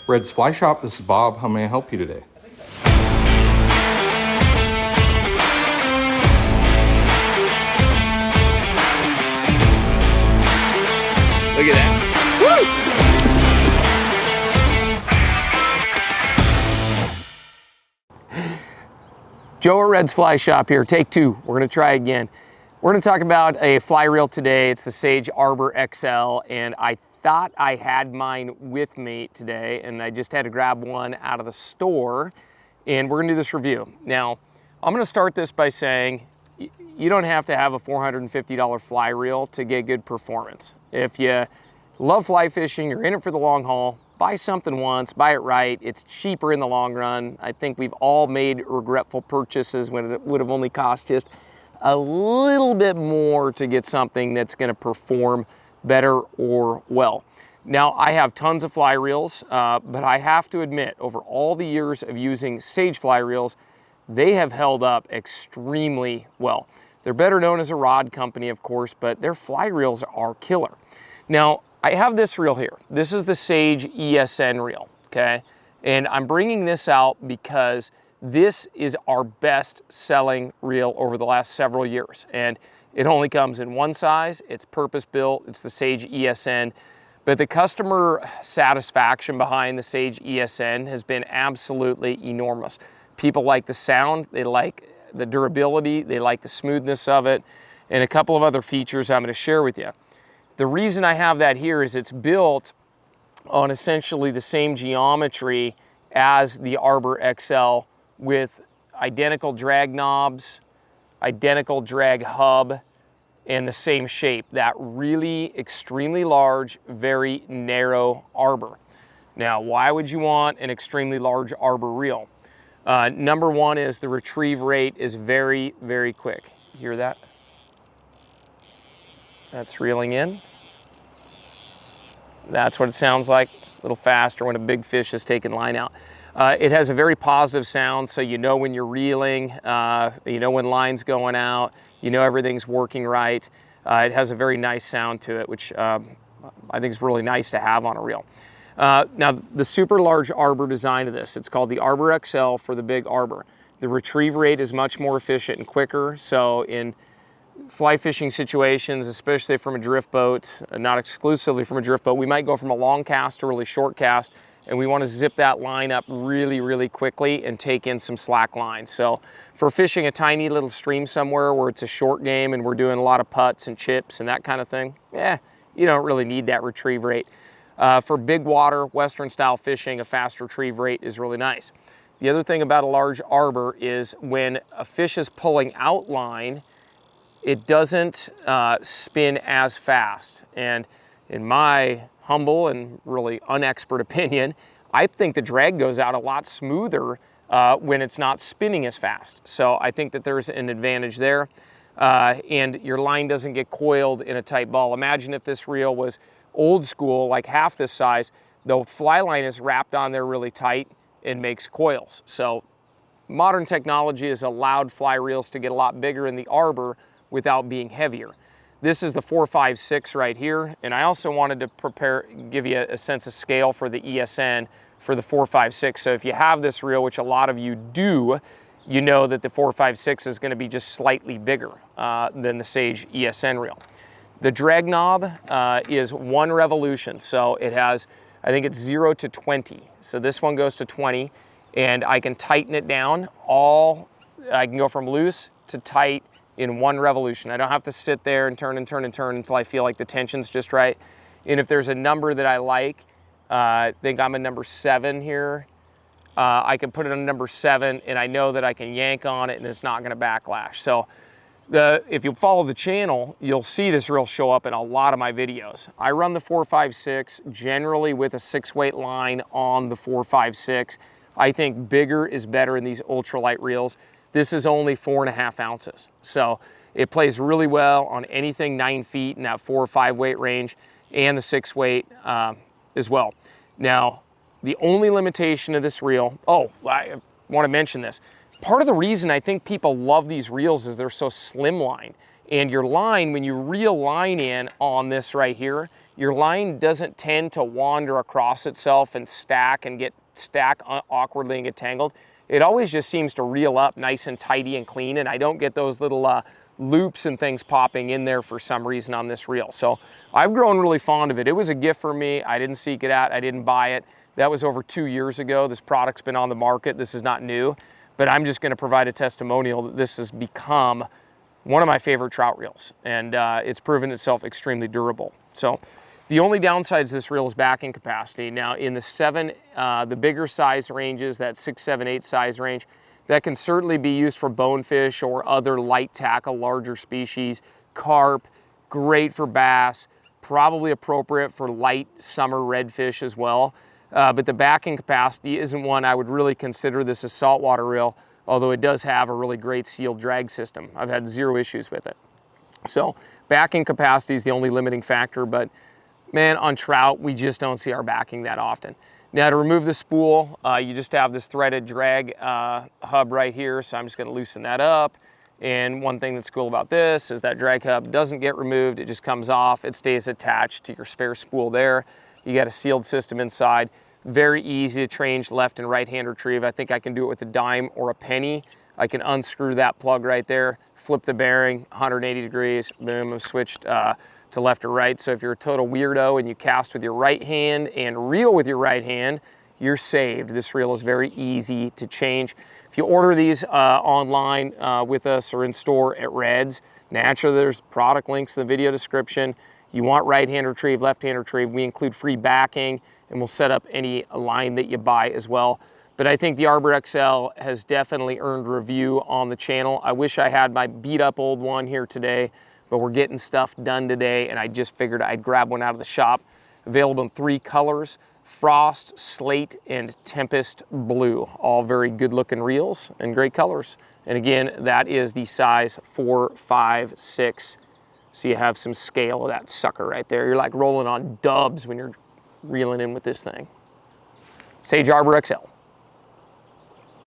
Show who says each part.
Speaker 1: Red's Fly Shop, this is Bob. How may I help you today?
Speaker 2: Look at that. Woo! Joe at Red's Fly Shop here, take two. We're gonna try again. We're gonna talk about a fly reel today. It's the Sage Arbor XL, and I thought I had mine with me today, and I just had to grab one out of the store, and we're gonna do this review. Now, I'm gonna start this by saying, you don't have to have a $450 fly reel to get good performance. If you love fly fishing, you're in it for the long haul, buy something once, buy it right. It's cheaper in the long run. I think we've all made regretful purchases when it would have only cost just a little bit more to get something that's gonna perform better or well. Now, I have tons of fly reels, but I have to admit, over all the years of using Sage fly reels, they have held up extremely well. They're better known as a rod company, of course, but their fly reels are killer. Now, I have this reel here. This is the Sage ESN Reel, okay? And I'm bringing this out because this is our best selling reel over the last several years. And it only comes in one size, it's purpose built, it's the Sage ESN. But the customer satisfaction behind the Sage ESN has been absolutely enormous. People like the sound, they like the durability, they like the smoothness of it, and a couple of other features I'm gonna share with you. The reason I have that here is it's built on essentially the same geometry as the Arbor XL with identical drag knobs, identical drag hub, and the same shape, that really extremely large, very narrow Arbor. Now, why would you want an extremely large Arbor reel? Number one is the retrieve rate is very, very quick. Hear that? That's reeling in. That's what it sounds like, a little faster when a big fish is taking line out. It has a very positive sound, so you know when you're reeling, you know when line's going out, you know everything's working right. It has a very nice sound to it, which I think is really nice to have on a reel. Now, the super large Arbor design of this, it's called the Arbor XL for the big Arbor. The retrieve rate is much more efficient and quicker, so in fly fishing situations, especially from a drift boat, not exclusively from a drift boat, we might go from a long cast to a really short cast, and we want to zip that line up really, really quickly and take in some slack line. So for fishing a tiny little stream somewhere where it's a short game and we're doing a lot of putts and chips and that kind of thing, you don't really need that retrieve rate. For big water, Western style fishing, a fast retrieve rate is really nice. The other thing about a large Arbor is when a fish is pulling out line, it doesn't spin as fast. And in my humble and really unexpert opinion, I think the drag goes out a lot smoother when it's not spinning as fast. So I think that there's an advantage there. And your line doesn't get coiled in a tight ball. Imagine if this reel was old school, like half this size, the fly line is wrapped on there really tight and makes coils. So modern technology has allowed fly reels to get a lot bigger in the Arbor without being heavier. This is the 456 right here, and I also wanted to give you a sense of scale for the ESN for the 456. So if you have this reel, which a lot of you do, you know that the 456 is going to be just slightly bigger than the Sage ESN reel. The drag knob is 1 revolution, so it has, I think it's 0 to 20. So this one goes to 20, and I can tighten it down. I can go from loose to tight in 1 revolution. I don't have to sit there and turn and turn and turn until I feel like the tension's just right. And if there's a number that I like, I think I'm a number 7 here, I can put it on number 7 and I know that I can yank on it and it's not gonna backlash. So if you follow the channel, you'll see this reel show up in a lot of my videos. I run the 456 generally with a 6-weight line on the 456. I think bigger is better in these ultralight reels. This is only 4.5 ounces. So it plays really well on anything 9 feet in that 4 or 5 weight range and the 6 weight as well. Now, the only limitation of this reel, I want to mention this. Part of the reason I think people love these reels is they're so slimline. And your line, when you reel line in on this right here, your line doesn't tend to wander across itself and stack awkwardly and get tangled. It always just seems to reel up nice and tidy and clean, and I don't get those little loops and things popping in there for some reason on this reel. So I've grown really fond of it. It was a gift for me. I didn't seek it out. I didn't buy it. That was over 2 years ago. This product's been on the market. This is not new, but I'm just going to provide a testimonial that this has become one of my favorite trout reels, and it's proven itself extremely durable. So the only downside to this reel is backing capacity. Now in the bigger size ranges, that 6, 7, 8 size range, that can certainly be used for bonefish or other light tackle, larger species. Carp, great for bass, probably appropriate for light summer redfish as well. But the backing capacity isn't one I would really consider this a saltwater reel, although it does have a really great sealed drag system. I've had 0 issues with it. So backing capacity is the only limiting factor, but man, on trout, we just don't see our backing that often. Now to remove the spool, you just have this threaded drag hub right here, so I'm just gonna loosen that up. And one thing that's cool about this is that drag hub doesn't get removed, it just comes off, it stays attached to your spare spool there. You got a sealed system inside. Very easy to change left and right hand retrieve. I think I can do it with a dime or a penny. I can unscrew that plug right there, flip the bearing, 180 degrees, boom, I'm switched to left or right. So if you're a total weirdo and you cast with your right hand and reel with your right hand, you're saved. This reel is very easy to change. If you order these online with us or in store at Red's, naturally there's product links in the video description. You want right hand retrieve, left hand retrieve, we include free backing, and we'll set up any line that you buy as well. But I think the Arbor XL has definitely earned review on the channel. I wish I had my beat up old one here today, but we're getting stuff done today, and I just figured I'd grab one out of the shop. Available in 3 colors, Frost, Slate, and Tempest Blue. All very good looking reels and great colors. And again, that is the size 4, 5, 6. So you have some scale of that sucker right there. You're like rolling on dubs when you're reeling in with this thing. Sage Arbor XL.